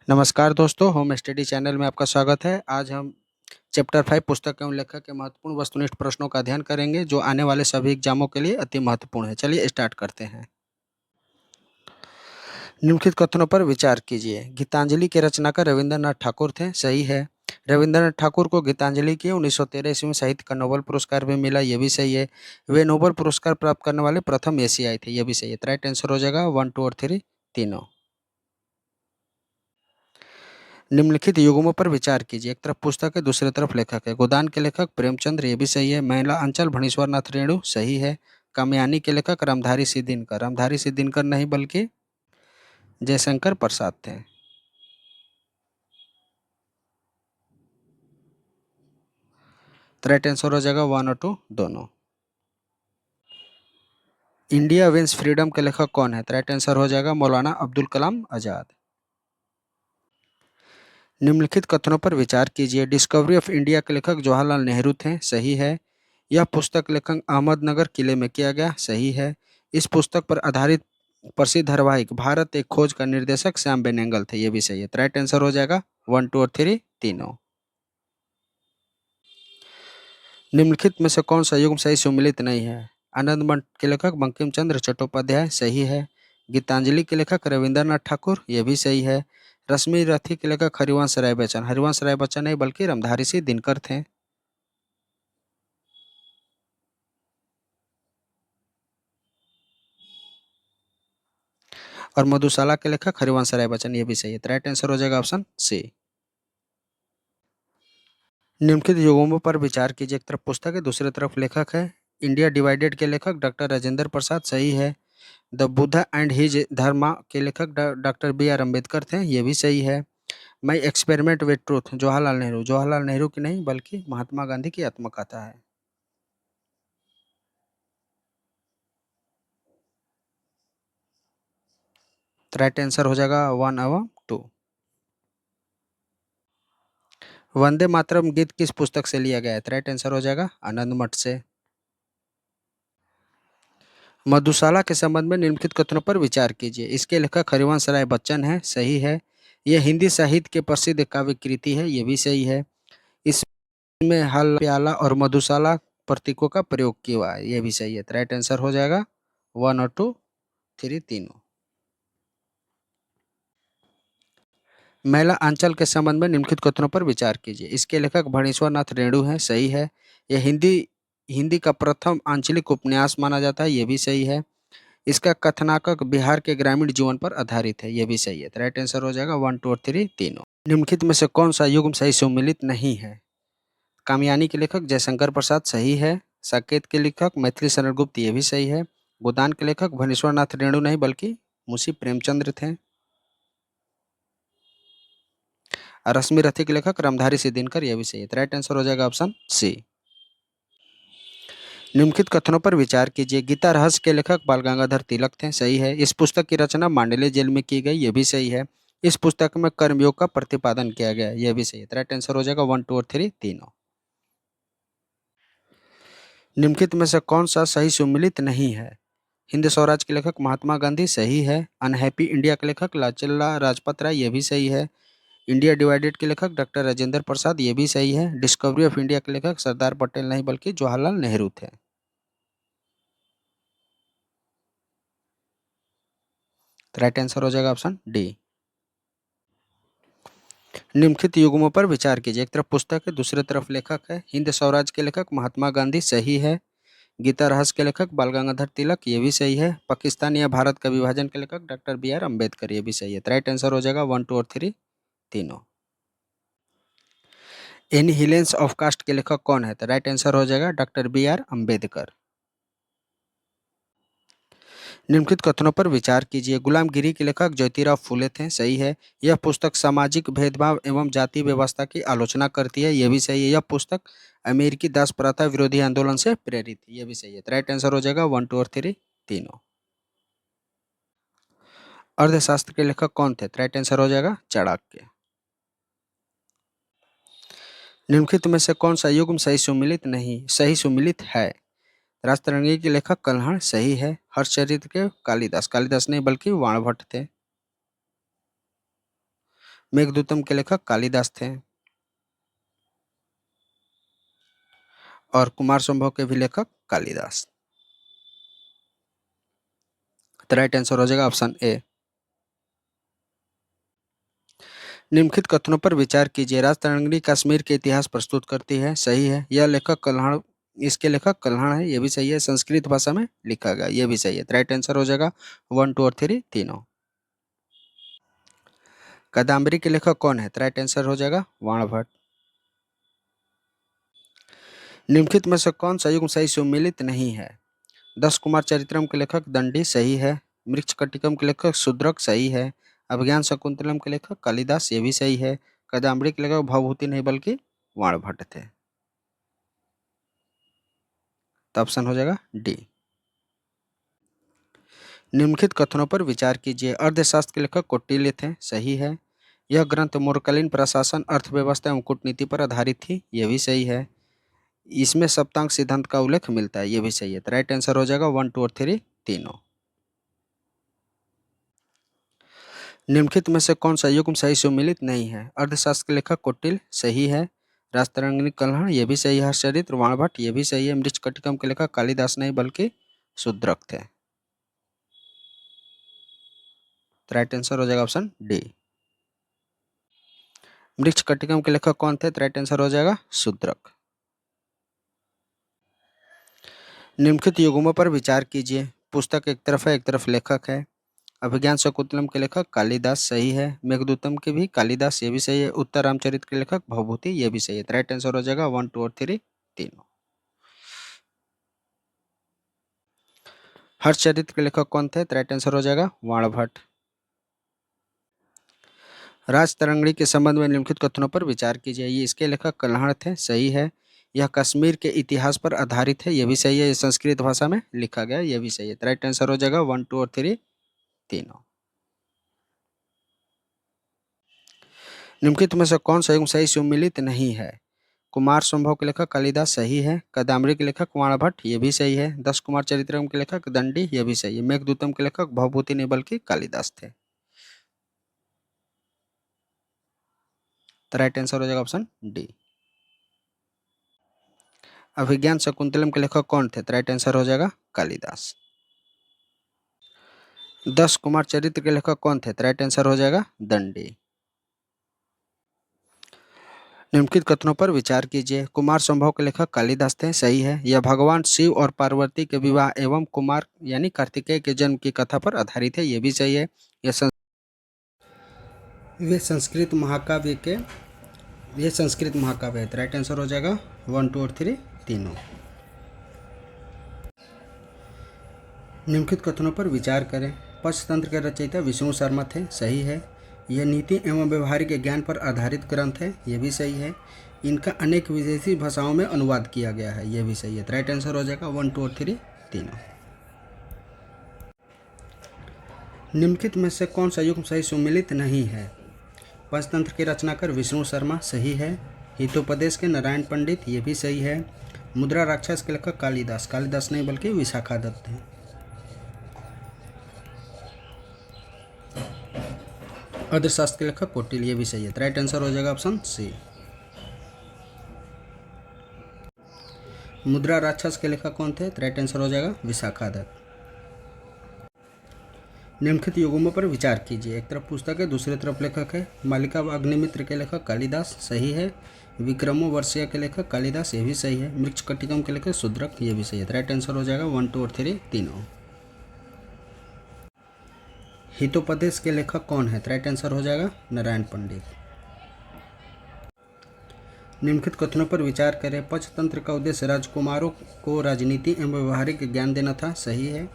नमस्कार दोस्तों, home study channel में आपका स्वागत है। आज हम चैप्टर 5 पुस्तक एवं लेखक के महत्वपूर्ण वस्तुनिष्ठ प्रश्नों का अध्ययन करेंगे जो आने वाले सभी एग्जामों के लिए अति महत्वपूर्ण है। चलिए स्टार्ट करते हैं। निम्नलिखित कथनों पर विचार कीजिए। गीतांजलि के रचनाकार रविंद्रनाथ ठाकुर थे, सही है। रविंद्रनाथ ठाकुर को गीतांजलि के 1913 ईस्वी में साहित्य का नोबेल पुरस्कार भी मिला, यह भी सही है। वे नोबेल पुरस्कार प्राप्त करने वाले प्रथम एशियाई थे, यह भी सही है। राइट आंसर हो जाएगा 1, 2 और 3 तीनों। निम्नलिखित युग्मों पर विचार कीजिए। एक तरफ पुस्तक है, दूसरी तरफ लेखक है। गोदान के लेखक प्रेमचंद्र, ये भी सही है। महिला अंचल भणेश्वर नाथ रेणु, सही है। कामयानी के लेखक रामधारी सिद्दीनकर, रामधारी सिद्दीनकर नहीं बल्कि जयशंकर प्रसाद थे। तो राइट आंसर हो जाएगा 1 और 2 दोनों। इंडिया विंस फ्रीडम के लेखक कौन है? तो राइट आंसर हो जाएगा मौलाना अब्दुल कलाम आजाद। निम्नलिखित कथनों पर विचार कीजिए। डिस्कवरी ऑफ इंडिया के लेखक जवाहरलाल नेहरू थे, सही है। यह पुस्तक लेखन अहमदनगर किले में किया गया, सही है। इस पुस्तक पर आधारित प्रसिद्ध धारावाहिक भारत एक खोज का निर्देशक श्याम बेनेगल थे, यह भी सही है। तो राइट आंसर हो जाएगा 1, 2 और 3 तीनों। निम्नलिखित में से कौन सा युग्म सही सुमिलित नहीं है? आनंद मठ के लेखक बंकिम चंद्र चट्टोपाध्याय, सही है। गीतांजलि के लेखक रविंद्रनाथ ठाकुर, यह भी सही है। रश्मि रथी के लेखक हरिवंश राय बच्चन, हरिवंश राय बच्चन नहीं बल्कि रामधारी सिंह दिनकर थे। और मधुशाला के लेखक हरिवंश राय बच्चन, ये भी सही है। तो राइट आंसर हो जाएगा ऑप्शन सी। निम्नलिखित युग्मों पर विचार कीजिए। एक तरफ पुस्तक है, दूसरी तरफ लेखक है। इंडिया डिवाइडेड के लेखक डॉक्टर राजेंद्र प्रसाद, सही है। द बुद्धा एंड हिज धर्मा के लेखक डॉक्टर बी आर अम्बेडकर थे, ये भी सही है। My experiment with truth Jawaharlal Nehru, Jawaharlal Nehru की नहीं बल्कि महात्मा गांधी की आत्मकथा है। तो राइट आंसर हो जाएगा 1 एवं 2। वंदे मातरम गीत किस पुस्तक से लिया गया है? तो राइट आंसर हो जाएगा आनंद मठ से। मधुशाला के संबंध में निम्नलिखित कथनों पर विचार कीजिए। इसके लेखक हरिवंश राय बच्चन है, सही है। यह हिंदी साहित्य के प्रसिद्ध काव्य कृति है, यह भी सही है। इसमें हल प्याला और मधुशाला प्रतीकों का प्रयोग किया हुआ है, यह भी सही है। तो राइट आंसर हो जाएगा 1 और 2 3 तीनों। महिला अंचल के संबंध में निम्नलिखित कथनों पर विचार कीजिए। इसके लेखक भणेश्वर नाथ रेणु हैं, सही है। यह हिंदी हिंदी का प्रथम आंचलिक उपन्यास माना जाता है, यह भी सही है। इसका कथानक बिहार के ग्रामीण जीवन पर आधारित है, यह भी सही है। तो राइट आंसर हो जाएगा 1, 2 और 3 तीनों। निम्नलिखित में से कौन सा युग्म सही सुमिलित नहीं है? कामयानी के लेखक जयशंकर प्रसाद, सही है। साकेत के लेखक मैथिली शरण गुप्त, ये भी सही है। गोदान के लेखक भुवनेश्वर नाथ रेणु नहीं बल्कि मुंशी प्रेमचंद्र थे। रश्मि रथी के लेखक रामधारी सिद्दीनकर, यह भी सही है। तो राइट आंसर हो जाएगा ऑप्शन सी। निम्नलिखित कथनों पर विचार कीजिए। गीता रहस्य के लेखक बाल गंगाधर तिलक थे, सही है। इस पुस्तक की रचना मांडले जेल में की गई, यह भी सही है। इस पुस्तक में कर्मयोग का प्रतिपादन किया गया, यह भी सही है। तो राइट आंसर हो जाएगा 1, 2 और 3 तीनों। निम्नलिखित में से कौन सा सही सुमिलित नहीं है? हिंद स्वराज के लेखक महात्मा गांधी, सही है। अनहैप्पी इंडिया के लेखक लालचंदा राजपत राय, ये भी सही है। इंडिया डिवाइडेड के लेखक डॉक्टर राजेंद्र प्रसाद, ये भी सही है। डिस्कवरी ऑफ इंडिया के लेखक सरदार पटेल नहीं बल्कि जवाहरलाल नेहरू थे। राइट आंसर हो जाएगा ऑप्शन डी। निम्नलिखित युग्मों पर विचार कीजिए। एक तरफ पुस्तक है, दूसरी तरफ लेखक है। हिंद स्वराज के लेखक महात्मा गांधी, सही है। गीता रहस्य के लेखक बाल गंगाधर तिलक, ये भी सही है। पाकिस्तान या भारत का विभाजन के लेखक डॉक्टर बी आर अम्बेडकर, ये भी सही है। तो राइट आंसर हो जाएगा 1, 2 और 3 तीनों। एनहिलेंस ऑफ कास्ट के लेखक कौन है? तो राइट आंसर हो जाएगा डॉक्टर बी आर अम्बेडकर। निम्नलिखित कथनों पर विचार कीजिए। गुलामगिरी के लेखक ज्योतिराव फूले थे, सही है। यह पुस्तक सामाजिक भेदभाव एवं जाति व्यवस्था की आलोचना करती है, यह भी सही है। यह पुस्तक अमेरिकी दास प्रथा विरोधी आंदोलन से प्रेरित है, यह भी सही है। तो राइट आंसर हो जाएगा 1, 2 और 3 तीनों। अर्थशास्त्र के लेखक कौन थे? तो राइट आंसर हो जाएगा चाणक्य। निम्नलिखित में से कौन सा युग्म सही सुमिलित है? राजतरंगी के लेखक कल्हण, सही है। हर्षचरित्र के कालिदास, कालिदास नहीं बल्कि वाणभट्ट थे। मेघदूतम के लेखक कालिदास थे और कुमार संभव के भी लेखक कालिदास। तो राइट आंसर हो जाएगा ऑप्शन ए। निम्नलिखित कथनों पर विचार कीजिए। राजतरंगिणी कश्मीर के इतिहास प्रस्तुत करती है, सही है। यह लेखक कल्हाण, इसके लेखक कल्हाण है, ये भी सही है। संस्कृत भाषा में लिखा गया, ये भी सही है। राइट आंसर हो जाएगा 1, 2 और 3 तीनों। कादम्बरी के लेखक कौन है? राइट आंसर हो जाएगा वाणभट्ट। निम्नलिखित में से कौन सा युग्म सही सुमेलित नहीं है? 10 कुमार चरित्रम के लेखक दंडी, सही है। मृच्छकटिकम के लेखक शूद्रक, सही है। अभिज्ञान शकुंतलम के लेखक कालिदास, ये भी सही है। कादम्बरी के लेखक भवभूति नहीं बल्कि वाणभट्ट थे। तो ऑप्शन हो जाएगा डी। निम्नलिखित कथनों पर विचार कीजिए। अर्थशास्त्र के लेखक कौटिल्य थे, सही है। यह ग्रंथ मौर्यकालीन प्रशासन, अर्थव्यवस्था एवं कूटनीति पर आधारित थी, ये भी सही है। इसमें सप्तांग सिद्धांत का उल्लेख मिलता है, ये भी सही है। तो राइट आंसर हो जाएगा 1, 2 और 3 तीनों। निम्नलिखित में से कौन सा युग्म सही सुमेलित नहीं है? अर्थशास्त्र के लेखक कौटिल्य, सही है। राजतरंगिणी कल्हण, ये भी सही है। हर्षचरित्र वाणभट्ट, ये भी सही है। मृच्छकटिकम के लेखक कालिदास नहीं बल्कि शूद्रक थे। तो राइट आंसर हो जाएगा ऑप्शन डी। मृच्छकटिकम के लेखक कौन थे? तो राइट आंसर हो जाएगा शूद्रक। निम्नलिखित युग्मों पर विचार कीजिए। पुस्तक एक तरफ है, एक तरफ लेखक है। अभिज्ञान शकुंतलम के लेखक कालिदास, सही है। मेघदूतम के भी कालिदास, ये भी सही है। उत्तर रामचरित के लेखक भवभूति, ये भी सही है। राइट आंसर हो जाएगा 1, 2 और 3 तीनों। हर्षचरित के लेखक कौन थे? राइट आंसर हो जाएगा वाणभट्ट। राजतरंगिणी के संबंध में निम्नलिखित कथनों पर विचार कीजिए। ये इसके लेखक कल्हण थे, सही है। यह कश्मीर के इतिहास पर आधारित है, ये भी सही है। ये संस्कृत भाषा में लिखा गया, ये भी सही है। राइट आंसर हो जाएगा 1, 2 और 3 तीनों। निम्नलिखित में से कौन सा युग्म सही सुमेलित नहीं है? कुमार संभव के लेखक कालिदास, सही है। कादम्बरी के लेखक वाणभट्ट, ये भी सही है। 10 कुमार चरित्रम के लेखक दंडी, ये भी सही है। मेघदूतम के लेखक भवभूति नहीं बल्कि कालिदास थे। तो राइट आंसर हो जाएगा ऑप्शन डी। अभिज्ञान शकुंतलम के लेखक कौन थे? तो राइट आंसर हो जाएगा कालिदास। 10 कुमार चरित्र के लेखक कौन थे? तो राइट आंसर हो जाएगा दंडी। निम्नलिखित कथनों पर विचार कीजिए। कुमार संभव के लेखक कालिदास थे, सही है। यह भगवान शिव और पार्वती के विवाह एवं कुमार यानी कार्तिकेय के जन्म की कथा पर आधारित है, ये भी सही है। वे संस्कृत महाकाव्य के ये संस्कृत महाकाव्य है। राइट आंसर हो जाएगा 1, 2 और 3 तीनों। निम्नलिखित कथनों पर विचार करें। पंचतंत्र के रचयिता विष्णु शर्मा थे, सही है। यह नीति एवं व्यवहारिक ज्ञान पर आधारित ग्रंथ है, ये भी सही है। इनका अनेक विदेशी भाषाओं में अनुवाद किया गया है, ये भी सही है। राइट आंसर हो जाएगा 1, 2 और 3 तीनों। निम्नलिखित में से कौन सा युग्म सही सुमेलित नहीं है? पंचतंत्र के रचनाकार विष्णु शर्मा, सही है। हितोपदेश के नारायण पंडित, ये भी सही है। मुद्रा राक्षस के लेखक कालिदास, कालिदास नहीं बल्कि विशाखादत्त हैं। अर्थशास्त्र के लेखक कौटिल्य, ये भी सही है। राइट आंसर हो जाएगा ऑप्शन सी। मुद्रा राक्षस के लेखक कौन थे? राइट आंसर हो जाएगा विशाखादत्त। निम्नलिखित युग्मों पर विचार कीजिए। एक तरफ पुस्तक है, दूसरी तरफ लेखक है। मालिका व अग्निमित्र के लेखक कालिदास, सही है। विक्रमो वर्षीय के लेखक कालिदास, ये भी सही है। मृच्छकटिकम के लेखक शूद्रक, ये भी सही है। राइट आंसर हो जाएगा 1, 2 और 3 तीनों। हितोपदेश के लेखक कौन है? राइट आंसर हो जाएगा नारायण पंडित। निम्नलिखित कथनों पर विचार करें। पंचतंत्र का उद्देश्य राजकुमारों को राजनीति एवं व्यवहारिक ज्ञान देना था, सही है।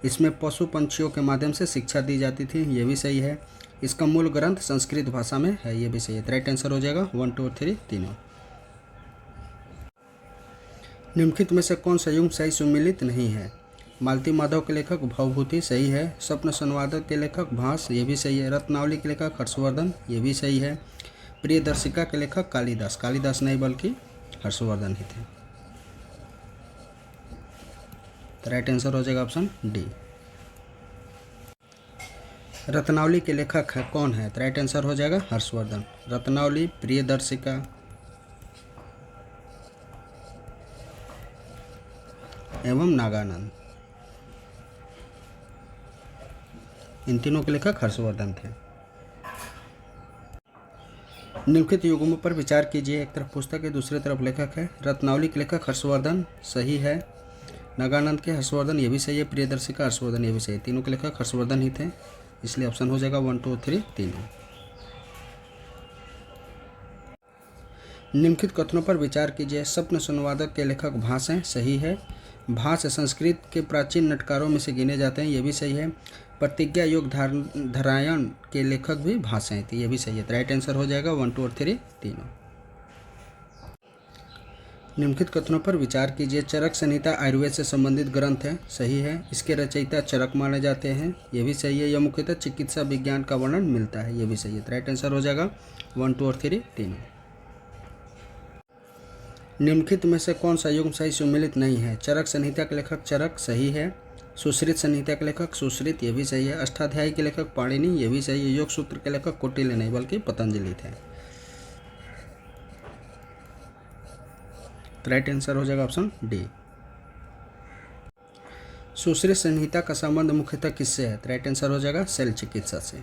इसमें पशु पंछियों के माध्यम से शिक्षा दी जाती थी, ये भी सही है। इसका मूल ग्रंथ संस्कृत भाषा में है, ये भी सही है। राइट आंसर हो जाएगा 1, 2 और 3 तीनों। निम्नलिखित में से कौन सा युग्म सही सुमेलित नहीं है? मालती माधव के लेखक भवभूति, सही है। स्वप्न संवादक के लेखक भास, ये भी सही है। रत्नावली के लेखक हर्षवर्धन, ये भी सही है। प्रियदर्शिका के लेखक कालिदास, कालिदास नहीं बल्कि हर्षवर्धन ही थे। राइट आंसर हो जाएगा ऑप्शन डी। रत्नावली के लेखक है कौन है? तो राइट आंसर हो जाएगा हर्षवर्धन। रत्नावली, प्रियदर्शिका एवं नागानंद, इन तीनों के लेखक हर्षवर्धन थे। निम्नलिखित युग्मों पर विचार कीजिए। एक तरफ पुस्तक है, दूसरी तरफ लेखक है। रत्नावली के लेखक हर्षवर्धन, सही है। नागानंद के हर्षवर्धन, ये भी सही है। प्रियदर्शिका हर्षवर्धन, ये भी सही है। तीनों के लेखक हर्षवर्धन ही थे, इसलिए ऑप्शन हो जाएगा 1 2 3 तीनों। निम्नलिखित कथनों पर विचार कीजिए। स्वप्न संवादक के लेखक भास हैं, सही है। भास संस्कृत के प्राचीन नाटकारों में से गिने जाते हैं, ये भी सही है। प्रतिज्ञा योग धारायण के लेखक भी भास हैं, तो ये भी सही है। तो राइट आंसर हो जाएगा 1 2 और 3 तीनों। निम्नलिखित कथनों पर विचार कीजिए। चरक संहिता आयुर्वेद से संबंधित ग्रंथ है, सही है। इसके रचयिता चरक माने जाते हैं, ये भी सही है। यह मुख्यतः चिकित्सा विज्ञान का वर्णन मिलता है, ये भी सही है। तो राइट आंसर हो जाएगा 1 2 और 3 तीनों। निम्नलिखित में से कौन सा युग्म सही सुमेलित नहीं है? चरक संहिता के लेखक चरक, सही है। सुश्रित संहिता के लेखक सुश्रित, ये भी सही है। अष्टाध्यायी के लेखक पाणिनि, ये भी सही है। योग सूत्र के लेखक कौटिल्य नहीं बल्कि पतंजलि थे। राइट आंसर हो जाएगा ऑप्शन डी। सुश्रित संहिता का संबंध मुख्यतः किससे है? राइट आंसर हो जाएगा शैल चिकित्सा से।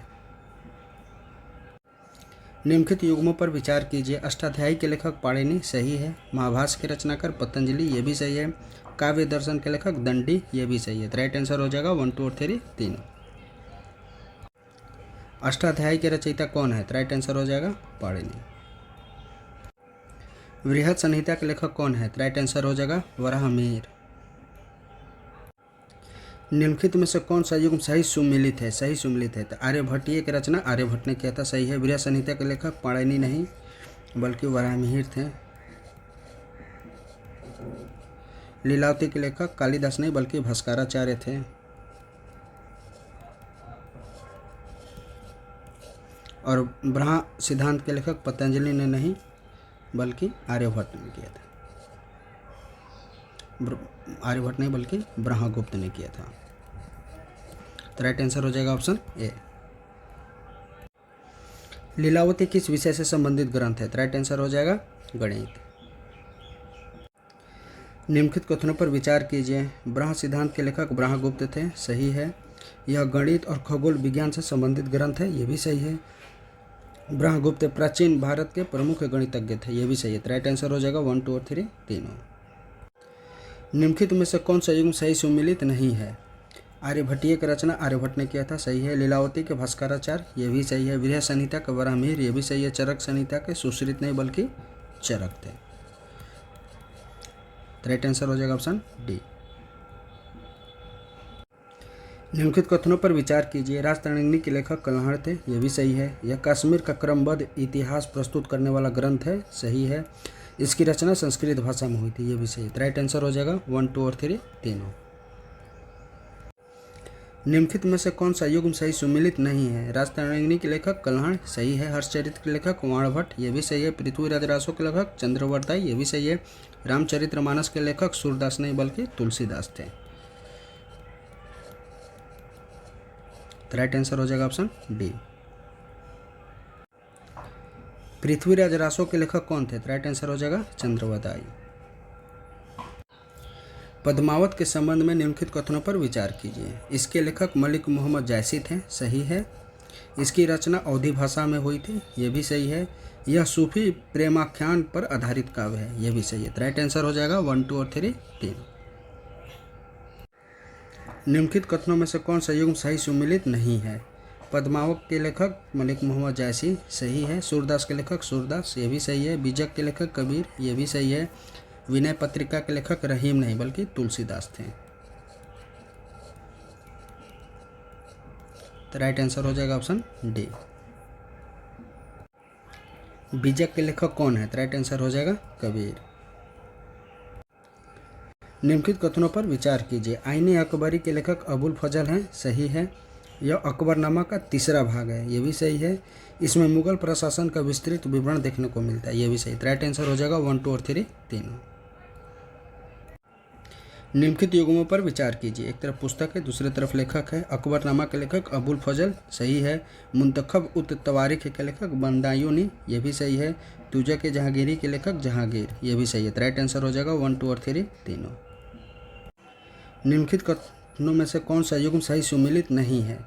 निम्नलिखित युग्मों पर विचार कीजिए। अष्टाध्यायी के लेखक पाणिनि, सही है। महाभाष्य के रचनाकार पतंजलि, ये भी सही है। काव्य दर्शन के लेखक दंडी, ये भी सही है। तो राइट आंसर हो जाएगा 1 2 और 3 तीनों। अष्टाध्यायी के रचयिता कौन है? तो राइट आंसर हो जाएगा पाणिनि। बृहद संहिता के लेखक कौन है? तो राइट आंसर हो जाएगा वराहमिहिर। निम्नलिखित में से कौन सा युग्म सही सुमेलित है? सही सुमेलित है, तो आर्यभट्टीय की रचना आर्यभट्ट ने किया था, सही है। बृहद संहिता के लेखक पाणिनि नहीं बल्कि वराहमिहिर थे। लीलावती के लेखक कालिदास नहीं बल्कि भास्कराचार्य थे। और ब्रह्म सिद्धांत के लेखक पतंजलि ने नहीं बल्कि आर्यभट्ट ने किया था। आर्यभट्ट नहीं बल्कि ब्रह्मगुप्त ने किया था। तो राइट आंसर हो जाएगा ऑप्शन ए। लीलावती किस विषय से संबंधित ग्रंथ है? तो राइट आंसर हो जाएगा गणित। निम्नलिखित कथनों पर विचार कीजिए। ब्रह्म सिद्धांत के लेखक ब्रह्मगुप्त थे, सही है। यह गणित और खगोल विज्ञान से संबंधित ग्रंथ है, ये भी सही है। ब्रह्मगुप्त प्राचीन भारत के प्रमुख गणितज्ञ थे, ये भी सही है। तो राइट आंसर हो जाएगा 1 2 और 3 तीनों। निम्नलिखित में से कौन सा युग्म सही सुमेलित नहीं है? आर्यभट्टीय की रचना आर्यभट्ट ने किया था, सही है। लीलावती के भास्कराचार्य, ये भी सही है। बृहद संहिता के वराहमिहिर, ये भी सही है। चरक संहिता के सुश्रित नहीं बल्कि चरक थे। राइट आंसर हो जाएगा ऑप्शन डी। निम्नलिखित कथनों पर विचार कीजिए। राजतरंगिणी के लेखक कल्हड़ थे, यह भी सही है। यह कश्मीर का क्रमबद्ध इतिहास प्रस्तुत करने वाला ग्रंथ है, सही है। इसकी रचना संस्कृत भाषा में हुई थी, ये भी सही है। राइट आंसर हो जाएगा 1 2 और 3 तीनों। निम्नलिखित में से कौन सा युग्म सही सुमेलित नहीं है? राजतरंगिणी के लेखक कल्हड़, सही है। हर्षचरित्र के लेखक वाणभट्ट, ये भी सही है। पृथ्वीराज रासो के लेखक चंद्रवर्ताई, ये भी सही है। रामचरितमानस के लेखक सूरदास नहीं बल्कि तुलसीदास थे। तो राइट आंसर हो जाएगा ऑप्शन डी। पृथ्वीराज रासो के लेखक कौन थे? तो राइट आंसर हो जाएगा चंद्रवदाई। पद्मावत के संबंध में निम्नलिखित कथनों पर विचार कीजिए। इसके लेखक मलिक मोहम्मद जायसी थे, सही है। इसकी रचना अवधी भाषा में हुई थी, ये भी सही है। यह सूफी प्रेमाख्यान पर आधारित काव्य है, यह भी सही है। तो राइट आंसर हो जाएगा 1 2 और 3 तीनों। निम्नलिखित कथनों में से कौन सा युग्म सही सुमेलित नहीं है? पद्मावत के लेखक मलिक मोहम्मद जायसी, सही है। सूरदास के लेखक सूरदास, ये भी सही है। बीजक के लेखक कबीर, ये भी सही है। विनय पत्रिका के लेखक रहीम नहीं बल्कि तुलसीदास थे। तो राइट आंसर हो जाएगा ऑप्शन डी। बीजक के लेखक कौन है? तो राइट आंसर हो जाएगा कबीर। निम्नलिखित कथनों पर विचार कीजिए। आईने अकबरी के लेखक अबुल फजल हैं, सही है। यह अकबरनामा का तीसरा भाग है, ये भी सही है। इसमें मुगल प्रशासन का विस्तृत विवरण देखने को मिलता है, ये भी सही। राइट आंसर हो जाएगा 1 2 और 3 तीनों। निम्नलिखित युग्मों पर विचार कीजिए। एक तरफ पुस्तक है, दूसरी तरफ लेखक है। अकबरनामा के लेखक अबुल फजल, सही है। मुंतखब उत तवारीख के लेखक बंदायूनी, ये भी सही है। तुजा के जहांगीरी के लेखक जहांगीर, ये भी सही है। राइट आंसर हो जाएगा 1, 2 और 3 तीनों। निम्नलिखित कथनों में से कौन सा युग्म सही सुमेलित नहीं है?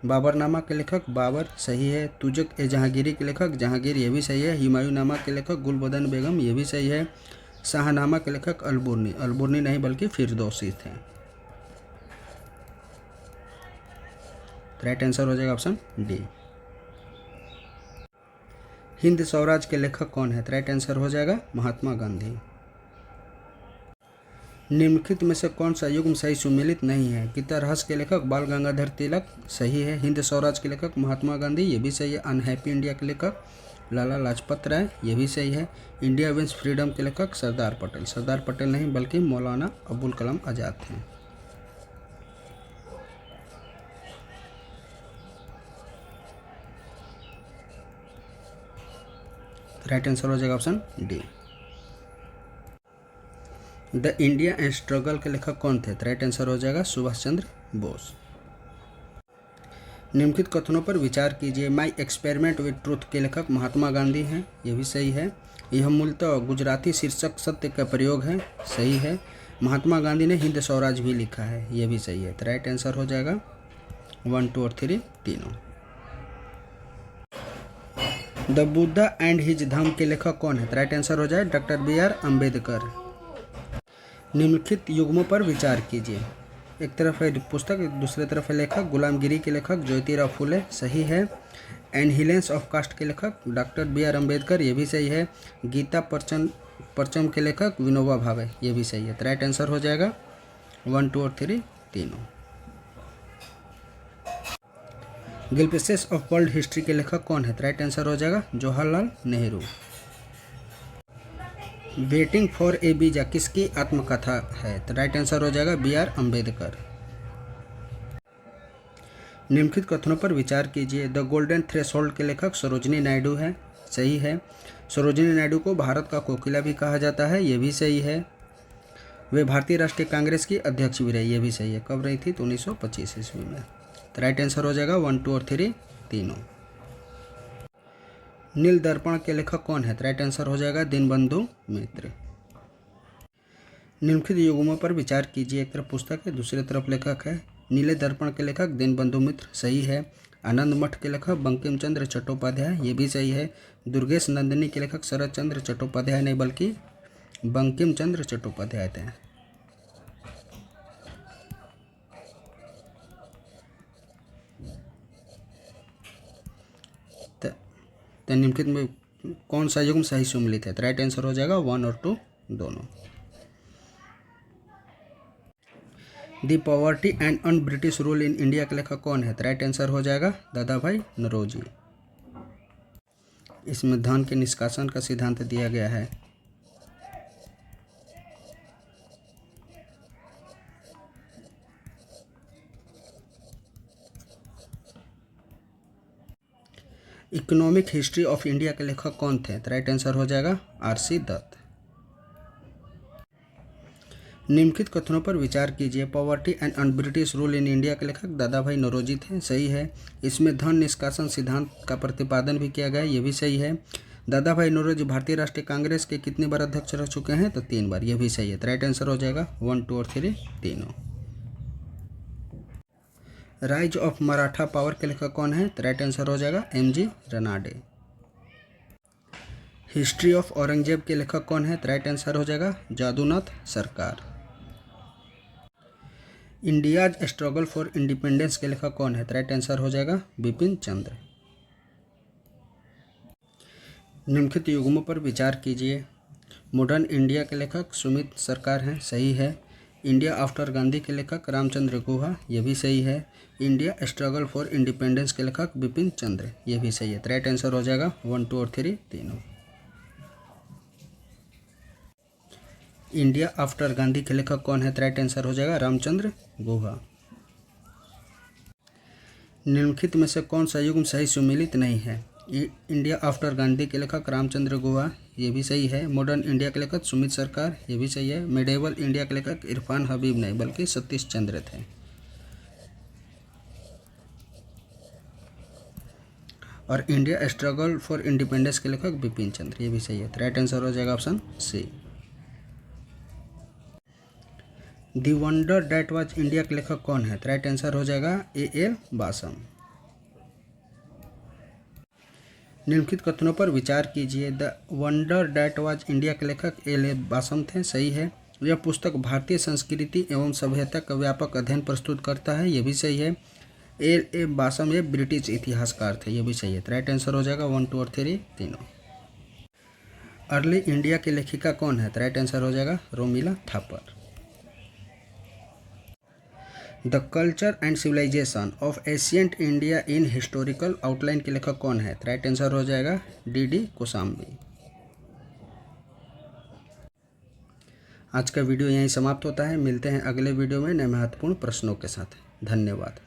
बाबरनामा के लेखक बाबर, सही है। तुजक ए जहांगीरी के लेखक जहांगीर, ये भी सही है। हुमायूंनामा के लेखक गुलबदन बेगम, ये भी सही है। शाहनामा के लेखक अलबुर्नी, अलबुर्नी नहीं बल्कि फिरदौसी थे। राइट आंसर हो जाएगा ऑप्शन डी। हिंद स्वराज के लेखक कौन है? राइट आंसर हो जाएगा महात्मा गांधी। निम्नलिखित में से कौन सा युग्म सही सुमेलित नहीं है? गीता रहस्य के लेखक बाल गंगाधर तिलक, सही है। हिंद स्वराज के लेखक महात्मा गांधी, ये भी सही है। अनहैप्पी इंडिया के लेखक लाला लाजपत राय, ये भी सही है। इंडिया विंस फ्रीडम के लेखक सरदार पटेल, सरदार पटेल नहीं बल्कि मौलाना अबुल कलाम आज़ाद थे। राइट आंसर हो जाएगा option D. The India and struggle के लेखक कौन थे? राइट आंसर हो जाएगा सुभाष चंद्र बोस। निम्नलिखित कथनों पर विचार कीजिए। माई एक्सपेरिमेंट विद ट्रूथ के लेखक महात्मा गांधी हैं, ये भी सही है। यह मूलतः गुजराती शीर्षक सत्य का प्रयोग है, सही है। महात्मा गांधी ने हिंद स्वराज भी लिखा है, ये भी सही है। तो राइट आंसर हो जाएगा 1, 2 और 3 तीनों। द बुद्धा एंड हिज धम्म के लेखक कौन है? राइट आंसर हो जाए डॉक्टर BR अम्बेडकर। निम्नलिखित युग्मों पर विचार कीजिए। एक तरफ है पुस्तक, दूसरी तरफ है लेखक। गुलामगिरी के लेखक ज्योतिराव फुले, सही है। एनहिलेंस ऑफ कास्ट के लेखक डॉक्टर BR अम्बेडकर, ये भी सही है। गीता परचम के लेखक विनोबा भावे, ये भी सही है। तो राइट आंसर हो जाएगा 1, 2 और 3 तीनों। गिल्पिसेस ऑफ वर्ल्ड हिस्ट्री के लेखक कौन है? राइट आंसर हो जाएगा Jawaharlal Nehru. Waiting for A visa किसकी आत्मकथा है? तो राइट आंसर हो जाएगा BR अम्बेडकर। निम्नलिखित कथनों पर विचार कीजिए। द गोल्डन थ्रेशोल्ड के लेखक सरोजिनी नायडू है, सही है। सरोजिनी नायडू को भारत का कोकिला भी कहा जाता है, ये भी सही है। वे भारतीय राष्ट्रीय कांग्रेस की अध्यक्ष भी रही, ये भी सही है। कब रही थी? तो 1925 ईस्वी में। तो राइट आंसर हो जाएगा 1, 2 और 3 तीनों। नील दर्पण के लेखक कौन है? राइट आंसर हो जाएगा दीनबंधु मित्र। निम्नलिखित युग्मों पर विचार कीजिए। एक तरफ पुस्तक है, दूसरी तरफ लेखक है। नीले दर्पण के लेखक दीनबंधु मित्र, सही है। आनंद मठ के लेखक बंकिम चंद्र चट्टोपाध्याय, ये भी सही है। दुर्गेश नंदिनी के लेखक शरद चंद्र चट्टोपाध्याय नहीं बल्कि बंकिम चंद्र चट्टोपाध्याय थे। तो निम्नलिखित में कौन सा युग्म सही सुमेलित है? तो राइट आंसर हो जाएगा 1 और 2 दोनों। The poverty and un British rule in India के लेखक कौन है? तो राइट आंसर हो जाएगा दादा भाई नौरोजी। इसमें धन के निष्कासन का सिद्धांत दिया गया है। इकोनॉमिक हिस्ट्री ऑफ इंडिया के लेखक कौन थे? तो राइट आंसर हो जाएगा RC दत्त। निम्नलिखित कथनों पर विचार कीजिए। Poverty and un British rule in India के लेखक दादा भाई नौरोजी थे, सही है। इसमें धन निष्कासन सिद्धांत का प्रतिपादन भी किया गया, ये भी सही है। दादा भाई नौरोजी भारतीय राष्ट्रीय कांग्रेस के कितनी बार अध्यक्ष रह चुके हैं? तो 3 बार, ये भी सही है। तो राइट आंसर हो जाएगा 1, 2 और 3 तीनों। राइज ऑफ मराठा पावर के लेखक कौन है? तो राइट आंसर हो जाएगा MG Ranade. History of Aurangzeb के लेखक कौन है? तो राइट आंसर हो जाएगा जादूनाथ सरकार। इंडियाज स्ट्रगल फॉर इंडिपेंडेंस के लेखक कौन है? तो राइट आंसर हो जाएगा बिपिन चंद्र। निम्नलिखित युग्मों पर विचार कीजिए। मॉडर्न इंडिया के लेखक सुमित सरकार हैं, सही है। इंडिया आफ्टर गांधी के लेखक रामचंद्र गुहा, ये भी सही है। इंडिया स्ट्रगल फॉर इंडिपेंडेंस के लेखक बिपिन चंद्र, ये भी सही है। तो राइट आंसर हो जाएगा 1, 2 और 3 तीनों। इंडिया आफ्टर गांधी के लेखक कौन है? तो राइट आंसर हो जाएगा रामचंद्र गुहा। निम्नलिखित में से कौन सा युग्म सही सुमेलित नहीं है? इंडिया आफ्टर गांधी के लेखक रामचंद्र गुहा, ये भी सही है। मॉडर्न इंडिया के लेखक सुमित सरकार, ये भी सही है। मिडेवल इंडिया के लेखक इरफान हबीब नहीं बल्कि सतीश चंद्र थे। और इंडिया स्ट्रगल फॉर इंडिपेंडेंस के लेखक बिपिन चंद्र, ये भी सही है। तो राइट आंसर हो जाएगा option C. The wonder that was India के लेखक कौन है? तो राइट आंसर हो जाएगा ए बासम। निम्नलिखित कथनों पर विचार कीजिए। The wonder that was India के लेखक ए बासम थे, सही है। यह पुस्तक भारतीय संस्कृति एवं सभ्यता का व्यापक अध्ययन प्रस्तुत करता है, ये भी सही है। ए बासम ये ब्रिटिश इतिहासकार थे, ये भी सही है। तो राइट आंसर हो जाएगा 1, 2 और 3 तीनों। अर्ली इंडिया की लेखिका कौन है? तो राइट आंसर हो जाएगा Romila Thapar. The culture and civilisation of ancient India in historical outline के लेखक कौन है? तो राइट आंसर हो जाएगा डी कोसाम्बी। आज का वीडियो यहीं समाप्त होता है। मिलते हैं अगले वीडियो में नए महत्वपूर्ण प्रश्नों के साथ। धन्यवाद।